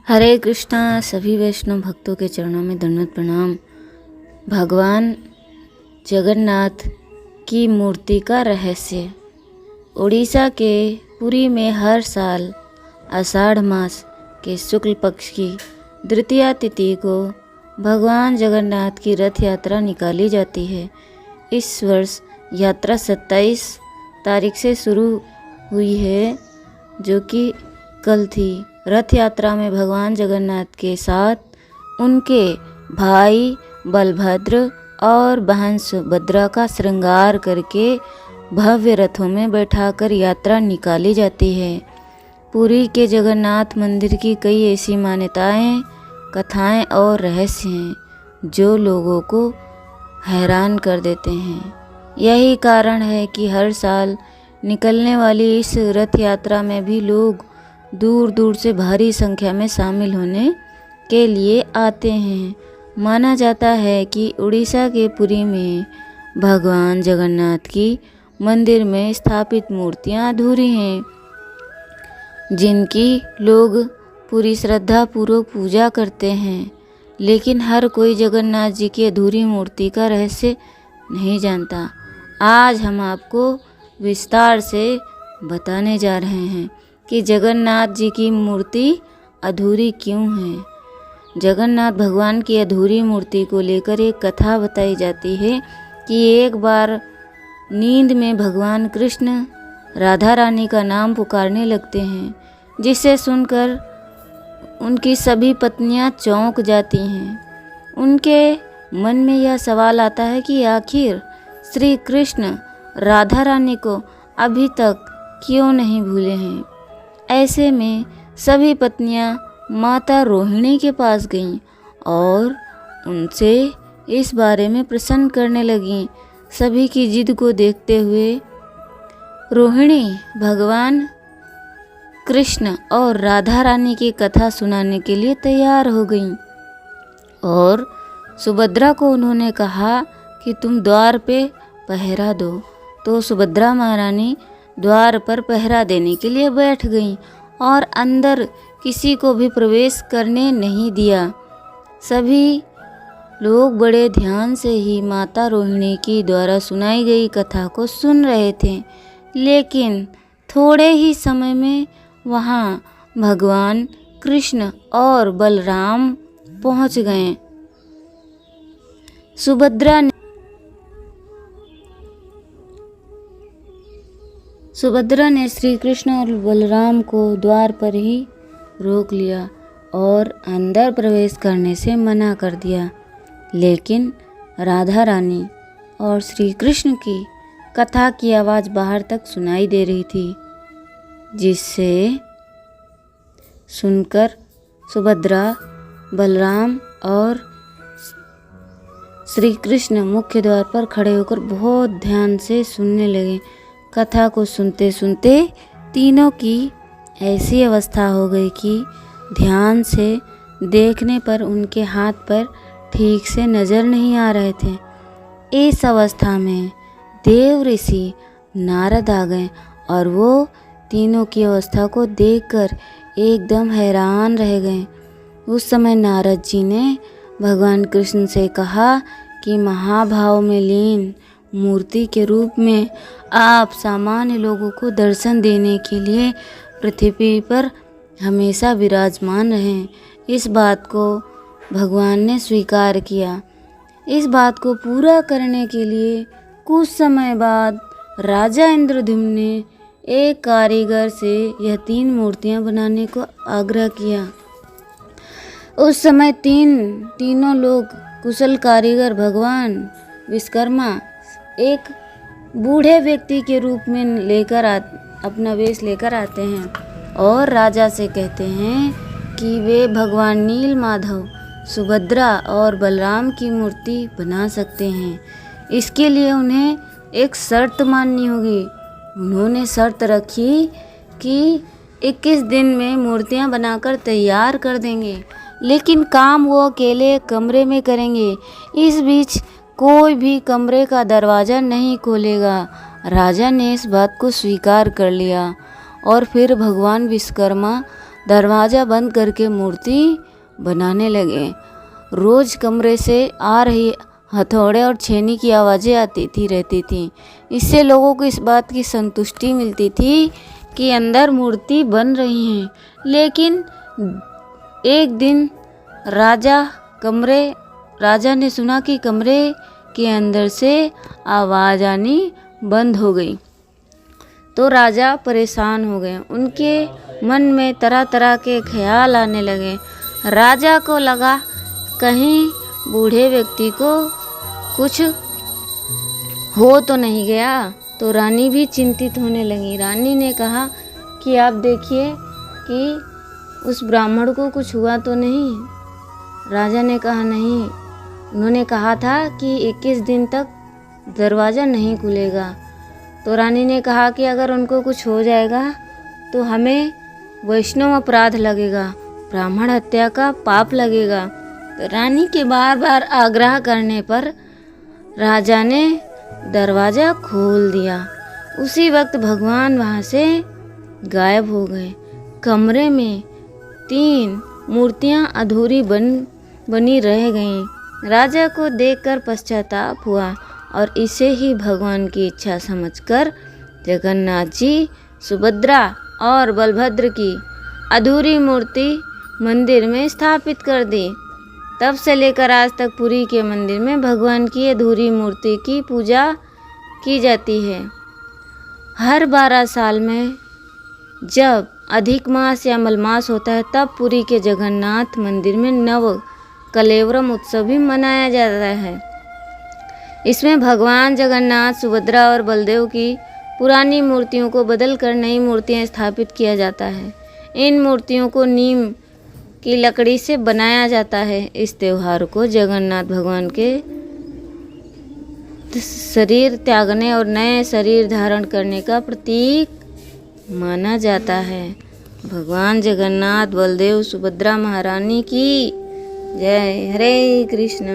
हरे कृष्णा। सभी वैष्णव भक्तों के चरणों में दंडवत प्रणाम। भगवान जगन्नाथ की मूर्ति का रहस्य। उड़ीसा के पुरी में हर साल आषाढ़ मास के शुक्ल पक्ष की द्वितीया तिथि को भगवान जगन्नाथ की रथ यात्रा निकाली जाती है। इस वर्ष यात्रा 27 तारीख से शुरू हुई है, जो कि कल थी। रथ यात्रा में भगवान जगन्नाथ के साथ उनके भाई बलभद्र और बहन सुभद्रा का श्रृंगार करके भव्य रथों में बैठाकर यात्रा निकाली जाती है। पुरी के जगन्नाथ मंदिर की कई ऐसी मान्यताएं, कथाएं और रहस्य हैं जो लोगों को हैरान कर देते हैं। यही कारण है कि हर साल निकलने वाली इस रथ यात्रा में भी लोग दूर दूर से भारी संख्या में शामिल होने के लिए आते हैं। माना जाता है कि उड़ीसा के पुरी में भगवान जगन्नाथ की मंदिर में स्थापित मूर्तियां अधूरी हैं, जिनकी लोग पूरी श्रद्धा पूर्वक पूजा करते हैं, लेकिन हर कोई जगन्नाथ जी की अधूरी मूर्ति का रहस्य नहीं जानता। आज हम आपको विस्तार से बताने जा रहे हैं कि जगन्नाथ जी की मूर्ति अधूरी क्यों है। जगन्नाथ भगवान की अधूरी मूर्ति को लेकर एक कथा बताई जाती है कि एक बार नींद में भगवान कृष्ण राधा रानी का नाम पुकारने लगते हैं, जिसे सुनकर उनकी सभी पत्नियां चौंक जाती हैं। उनके मन में यह सवाल आता है कि आखिर श्री कृष्ण राधा रानी को अभी तक क्यों नहीं भूले हैं। ऐसे में सभी पत्नियां माता रोहिणी के पास गईं और उनसे इस बारे में प्रश्न करने लगीं। सभी की जिद को देखते हुए रोहिणी भगवान कृष्ण और राधा रानी की कथा सुनाने के लिए तैयार हो गईं और सुभद्रा को उन्होंने कहा कि तुम द्वार पे पहरा दो। तो सुभद्रा महारानी द्वार पर पहरा देने के लिए बैठ गईं और अंदर किसी को भी प्रवेश करने नहीं दिया। सभी लोग बड़े ध्यान से ही माता रोहिणी की द्वारा सुनाई गई कथा को सुन रहे थे, लेकिन थोड़े ही समय में वहाँ भगवान कृष्ण और बलराम पहुँच गए। सुभद्रा ने श्री कृष्ण और बलराम को द्वार पर ही रोक लिया और अंदर प्रवेश करने से मना कर दिया, लेकिन राधा रानी और श्री कृष्ण की कथा की आवाज़ बाहर तक सुनाई दे रही थी, जिससे सुनकर सुभद्रा, बलराम और श्री कृष्ण मुख्य द्वार पर खड़े होकर बहुत ध्यान से सुनने लगे। कथा को सुनते सुनते तीनों की ऐसी अवस्था हो गई कि ध्यान से देखने पर उनके हाथ पर ठीक से नज़र नहीं आ रहे थे। इस अवस्था में देव ऋषि नारद आ गए और वो तीनों की अवस्था को देखकर एकदम हैरान रह गए। उस समय नारद जी ने भगवान कृष्ण से कहा कि महाभाव में लीन मूर्ति के रूप में आप सामान्य लोगों को दर्शन देने के लिए पृथ्वी पर हमेशा विराजमान रहें। इस बात को भगवान ने स्वीकार किया। इस बात को पूरा करने के लिए कुछ समय बाद राजा इंद्रद्युम्न ने एक कारीगर से यह 3 मूर्तियां बनाने को आग्रह किया। उस समय तीनों लोग कुशल कारीगर भगवान विश्वकर्मा एक बूढ़े व्यक्ति के रूप में अपना वेश लेकर आते हैं और राजा से कहते हैं कि वे भगवान नील माधव, सुभद्रा और बलराम की मूर्ति बना सकते हैं। इसके लिए उन्हें एक शर्त माननी होगी। उन्होंने शर्त रखी कि 21 दिन में मूर्तियां बनाकर तैयार कर देंगे, लेकिन काम वो अकेले कमरे में करेंगे। इस बीच कोई भी कमरे का दरवाज़ा नहीं खोलेगा। राजा ने इस बात को स्वीकार कर लिया और फिर भगवान विश्वकर्मा दरवाज़ा बंद करके मूर्ति बनाने लगे। रोज़ कमरे से आ रही हथौड़े और छेनी की आवाज़ें आती रहती थी। इससे लोगों को इस बात की संतुष्टि मिलती थी कि अंदर मूर्ति बन रही हैं। लेकिन एक दिन राजा ने सुना कि कमरे के अंदर से आवाज़ आनी बंद हो गई। तो राजा परेशान हो गए। उनके मन में तरह तरह के ख्याल आने लगे। राजा को लगा कहीं बूढ़े व्यक्ति को कुछ हो तो नहीं गया। तो रानी भी चिंतित होने लगी। रानी ने कहा कि आप देखिए कि उस ब्राह्मण को कुछ हुआ तो नहीं। राजा ने कहा नहीं, उन्होंने कहा था कि 21 दिन तक दरवाज़ा नहीं खुलेगा। तो रानी ने कहा कि अगर उनको कुछ हो जाएगा तो हमें वैष्णव अपराध लगेगा, ब्राह्मण हत्या का पाप लगेगा। तो रानी के बार बार आग्रह करने पर राजा ने दरवाज़ा खोल दिया। उसी वक्त भगवान वहाँ से गायब हो गए। कमरे में 3 मूर्तियाँ अधूरी बनी रह गईं। राजा को देखकर पश्चाताप हुआ और इसे ही भगवान की इच्छा समझकर जगन्नाथ जी, सुभद्रा और बलभद्र की अधूरी मूर्ति मंदिर में स्थापित कर दी। तब से लेकर आज तक पुरी के मंदिर में भगवान की अधूरी मूर्ति की पूजा की जाती है। हर 12 साल में जब अधिक मास या मलमास होता है तब पुरी के जगन्नाथ मंदिर में नव कलेवरम उत्सव भी मनाया जाता है। इसमें भगवान जगन्नाथ, सुभद्रा और बलदेव की पुरानी मूर्तियों को बदलकर नई मूर्तियां स्थापित किया जाता है। इन मूर्तियों को नीम की लकड़ी से बनाया जाता है। इस त्योहार को जगन्नाथ भगवान के शरीर त्यागने और नए शरीर धारण करने का प्रतीक माना जाता है। भगवान जगन्नाथ, बलदेव, सुभद्रा महारानी की जय। हरे कृष्ण।